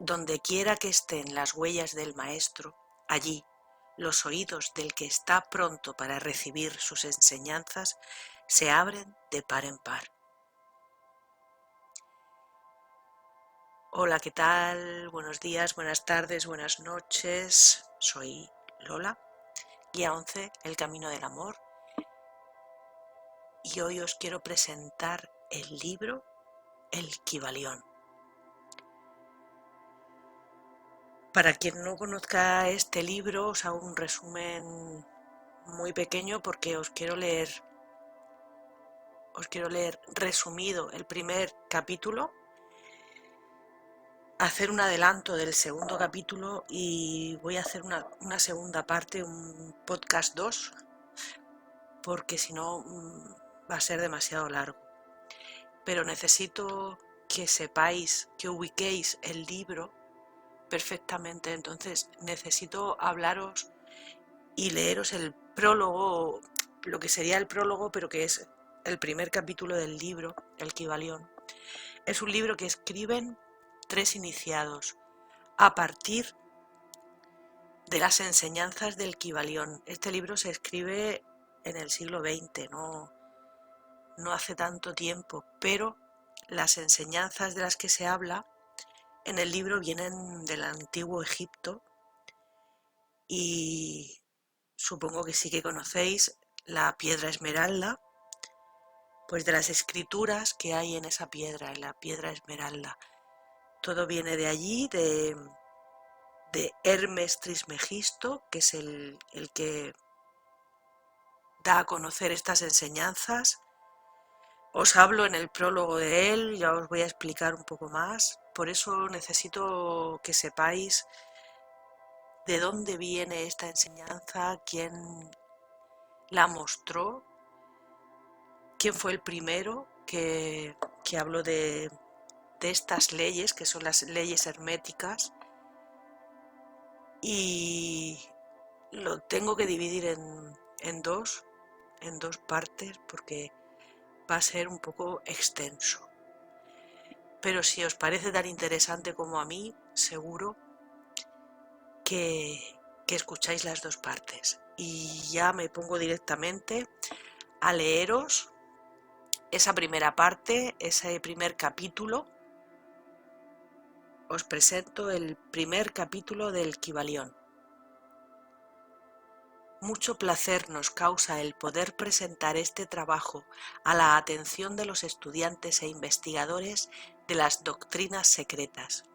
Donde quiera que estén las huellas del Maestro, allí los oídos del que está pronto para recibir sus enseñanzas se abren de par en par. Hola, ¿qué tal? Buenos días, buenas tardes, buenas noches. Soy Lola, guía 11, El Camino del Amor. Y hoy os quiero presentar el libro El Kybalión. Para quien no conozca este libro, os hago un resumen muy pequeño porque os quiero leer resumido el primer capítulo, hacer un adelanto del segundo capítulo y voy a hacer una segunda parte, un podcast 2, porque si no va a ser demasiado largo. Pero necesito que sepáis, que ubiquéis el libro perfectamente, entonces necesito hablaros y leeros el prólogo, lo que sería el prólogo, pero que es el primer capítulo del libro, El Kybalión. Es un libro que escriben 3 iniciados a partir de las enseñanzas del Kybalión. Este libro se escribe en el siglo XX, no hace tanto tiempo, pero las enseñanzas de las que se habla en el libro vienen del antiguo Egipto y supongo que sí que conocéis la piedra esmeralda, pues de las escrituras que hay en esa piedra, en la piedra esmeralda. Todo viene de allí, de Hermes Trismegisto, que es el que da a conocer estas enseñanzas. Os hablo en el prólogo de él, ya os voy a explicar un poco más. Por eso necesito que sepáis de dónde viene esta enseñanza, quién la mostró, quién fue el primero que habló de estas leyes, que son las leyes herméticas, y lo tengo que dividir en dos partes porque va a ser un poco extenso. Pero si os parece tan interesante como a mí, seguro que escucháis las dos partes. Y ya me pongo directamente a leeros esa primera parte, ese primer capítulo. Os presento el primer capítulo del Kybalión. Mucho placer nos causa el poder presentar este trabajo a la atención de los estudiantes e investigadores de las doctrinas secretas,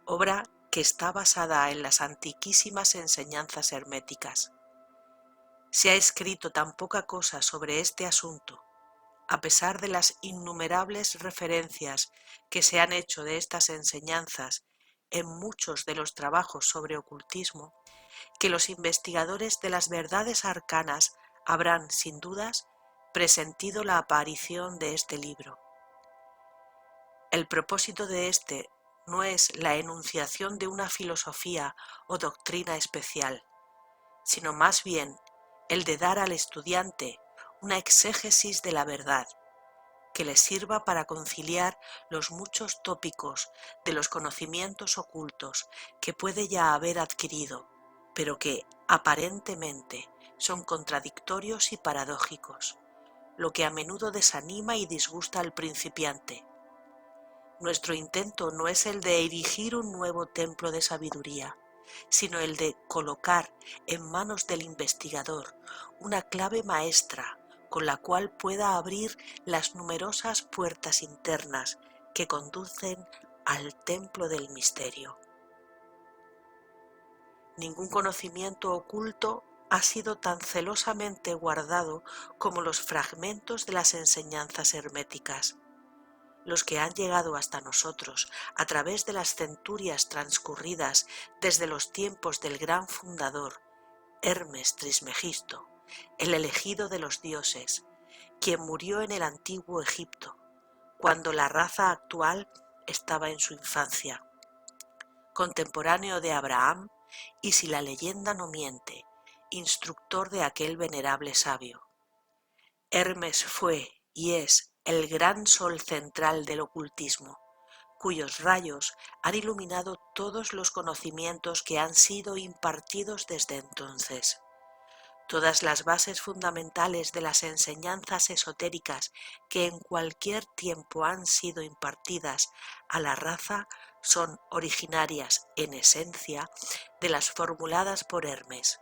obra que está basada en las antiquísimas enseñanzas herméticas. Se ha escrito tan poca cosa sobre este asunto, a pesar de las innumerables referencias que se han hecho de estas enseñanzas en muchos de los trabajos sobre ocultismo, que los investigadores de las verdades arcanas habrán, sin dudas, presentido la aparición de este libro. El propósito de este no es la enunciación de una filosofía o doctrina especial, sino más bien el de dar al estudiante una exégesis de la verdad, que le sirva para conciliar los muchos tópicos de los conocimientos ocultos que puede ya haber adquirido, pero que, aparentemente, son contradictorios y paradójicos, lo que a menudo desanima y disgusta al principiante. Nuestro intento no es el de erigir un nuevo templo de sabiduría, sino el de colocar en manos del investigador una clave maestra con la cual pueda abrir las numerosas puertas internas que conducen al templo del misterio. Ningún conocimiento oculto ha sido tan celosamente guardado como los fragmentos de las enseñanzas herméticas, los que han llegado hasta nosotros a través de las centurias transcurridas desde los tiempos del gran fundador, Hermes Trismegisto, el elegido de los dioses, quien murió en el antiguo Egipto, cuando la raza actual estaba en su infancia, contemporáneo de Abraham y, si la leyenda no miente, instructor de aquel venerable sabio. Hermes fue y es el gran sol central del ocultismo, cuyos rayos han iluminado todos los conocimientos que han sido impartidos desde entonces. Todas las bases fundamentales de las enseñanzas esotéricas que en cualquier tiempo han sido impartidas a la raza son originarias, en esencia, de las formuladas por Hermes.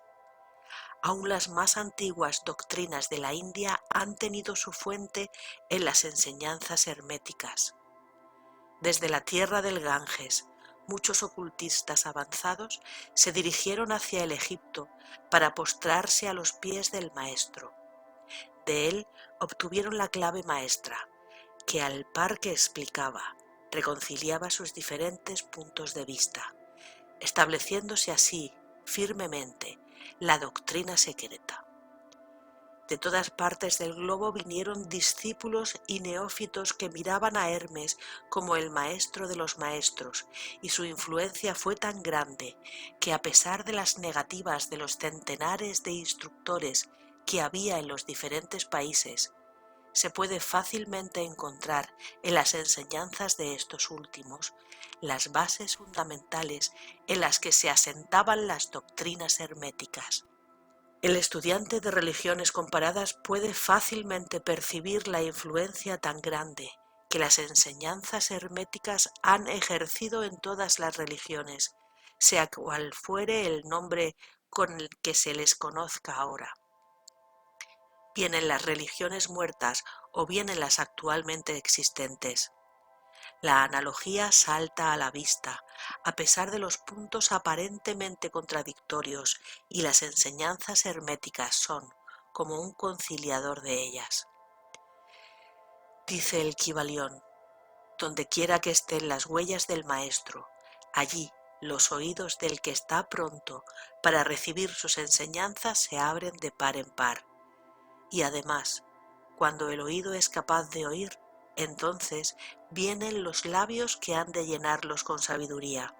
Aún las más antiguas doctrinas de la India han tenido su fuente en las enseñanzas herméticas. Desde la tierra del Ganges, muchos ocultistas avanzados se dirigieron hacia el Egipto para postrarse a los pies del maestro. De él obtuvieron la clave maestra, que al par que explicaba, reconciliaba sus diferentes puntos de vista, estableciéndose así firmemente la doctrina secreta. De todas partes del globo vinieron discípulos y neófitos que miraban a Hermes como el maestro de los maestros, y su influencia fue tan grande que, a pesar de las negativas de los centenares de instructores que había en los diferentes países, se puede fácilmente encontrar en las enseñanzas de estos últimos las bases fundamentales en las que se asentaban las doctrinas herméticas. El estudiante de religiones comparadas puede fácilmente percibir la influencia tan grande que las enseñanzas herméticas han ejercido en todas las religiones, sea cual fuere el nombre con el que se les conozca ahora, bien en las religiones muertas o bien en las actualmente existentes. La analogía salta a la vista, a pesar de los puntos aparentemente contradictorios, y las enseñanzas herméticas son como un conciliador de ellas. Dice el Kybalión: donde quiera que estén las huellas del maestro, allí los oídos del que está pronto para recibir sus enseñanzas se abren de par en par. Y además, cuando el oído es capaz de oír, entonces vienen los labios que han de llenarlos con sabiduría.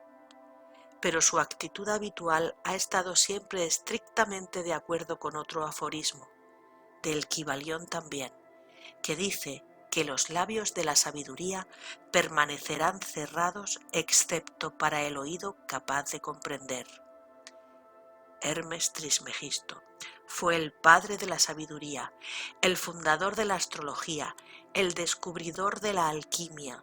Pero su actitud habitual ha estado siempre estrictamente de acuerdo con otro aforismo, del Kybalión también, que dice que los labios de la sabiduría permanecerán cerrados excepto para el oído capaz de comprender. Hermes Trismegisto fue el padre de la sabiduría, el fundador de la astrología, el descubridor de la alquimia.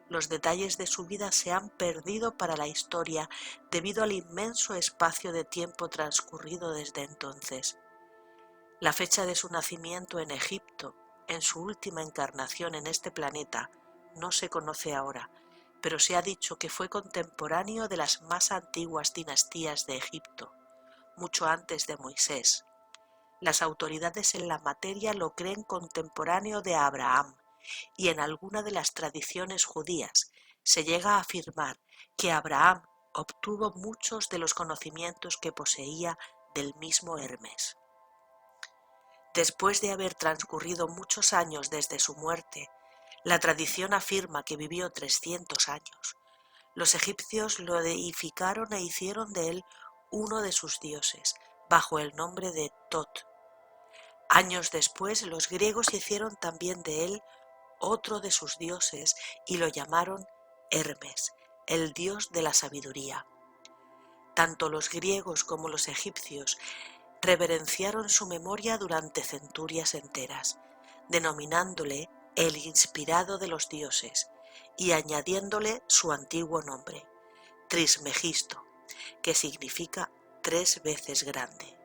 Los detalles de su vida se han perdido para la historia debido al inmenso espacio de tiempo transcurrido desde entonces. La fecha de su nacimiento en Egipto, en su última encarnación en este planeta, no se conoce ahora, pero se ha dicho que fue contemporáneo de las más antiguas dinastías de Egipto, mucho antes de Moisés. Las autoridades en la materia lo creen contemporáneo de Abraham, y en alguna de las tradiciones judías se llega a afirmar que Abraham obtuvo muchos de los conocimientos que poseía del mismo Hermes. Después de haber transcurrido muchos años desde su muerte, la tradición afirma que vivió 300 años. Los egipcios lo deificaron e hicieron de él uno de sus dioses, bajo el nombre de Tot. Años después, los griegos hicieron también de él otro de sus dioses y lo llamaron Hermes, el dios de la sabiduría. Tanto los griegos como los egipcios reverenciaron su memoria durante centurias enteras, denominándole el inspirado de los dioses y añadiéndole su antiguo nombre, Trismegisto, que significa 3 veces grande.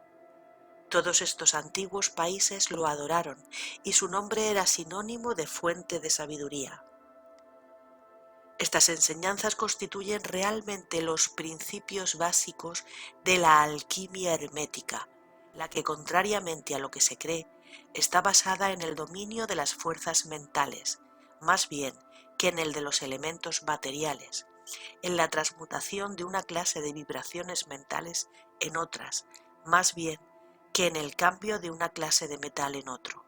Todos estos antiguos países lo adoraron y su nombre era sinónimo de fuente de sabiduría. Estas enseñanzas constituyen realmente los principios básicos de la alquimia hermética, la que, contrariamente a lo que se cree, está basada en el dominio de las fuerzas mentales, más bien que en el de los elementos materiales, en la transmutación de una clase de vibraciones mentales en otras, más bien que en el cambio de una clase de metal en otro.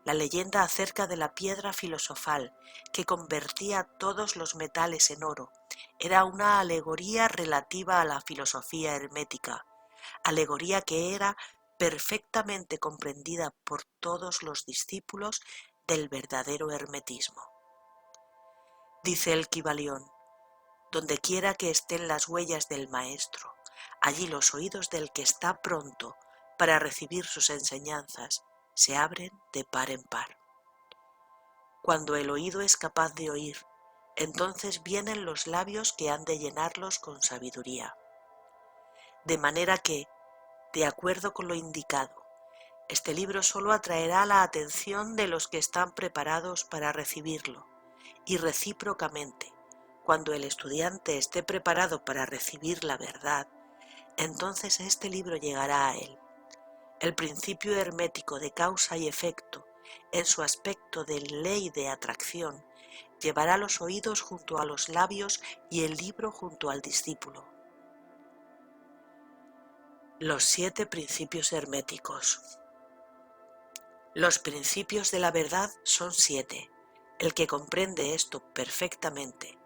La leyenda acerca de la piedra filosofal que convertía todos los metales en oro era una alegoría relativa a la filosofía hermética, alegoría que era perfectamente comprendida por todos los discípulos del verdadero hermetismo. Dice el Kybalión: donde quiera que estén las huellas del Maestro, allí los oídos del que está pronto para recibir sus enseñanzas se abren de par en par. Cuando el oído es capaz de oír, entonces vienen los labios que han de llenarlos con sabiduría. De manera que, de acuerdo con lo indicado, este libro solo atraerá la atención de los que están preparados para recibirlo, y recíprocamente, cuando el estudiante esté preparado para recibir la verdad, entonces este libro llegará a él. El principio hermético de causa y efecto, en su aspecto de ley de atracción, llevará los oídos junto a los labios y el libro junto al discípulo. Los 7 principios herméticos. Los principios de la verdad son 7. El que comprende esto perfectamente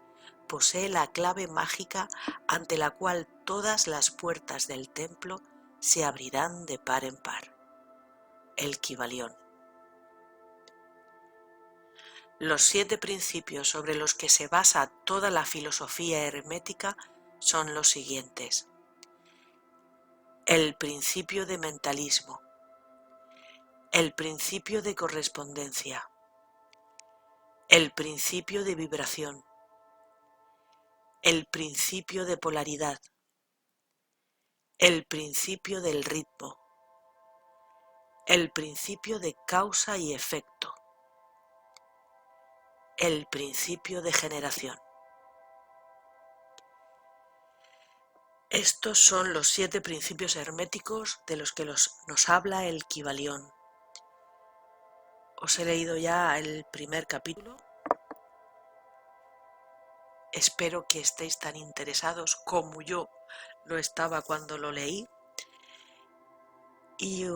posee la clave mágica ante la cual todas las puertas del templo se abrirán de par en par. El Kybalión. Los 7 principios sobre los que se basa toda la filosofía hermética son los siguientes: el principio de mentalismo, el principio de correspondencia, el principio de vibración, el principio de polaridad, el principio del ritmo, el principio de causa y efecto, el principio de generación. Estos son los 7 principios herméticos de los que nos habla el Kybalión. Os he leído ya el primer capítulo. Espero que estéis tan interesados como yo lo estaba cuando lo leí. Y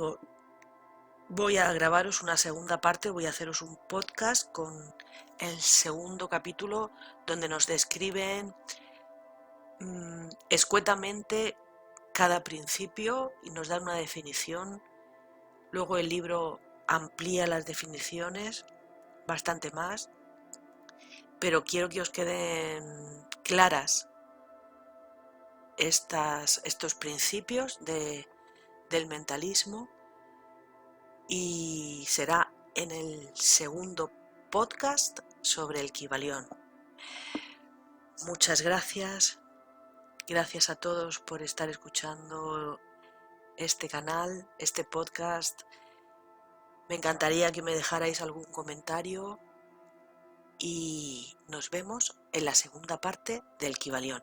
voy a grabaros una segunda parte, voy a haceros un podcast con el segundo capítulo donde nos describen escuetamente cada principio y nos dan una definición. Luego el libro amplía las definiciones bastante más, pero quiero que os queden claras estos principios del mentalismo, y será en el segundo podcast sobre el Kybalión. Muchas gracias. Gracias a todos por estar escuchando este canal, este podcast. Me encantaría que me dejarais algún comentario y nos vemos en la segunda parte del Kybalión.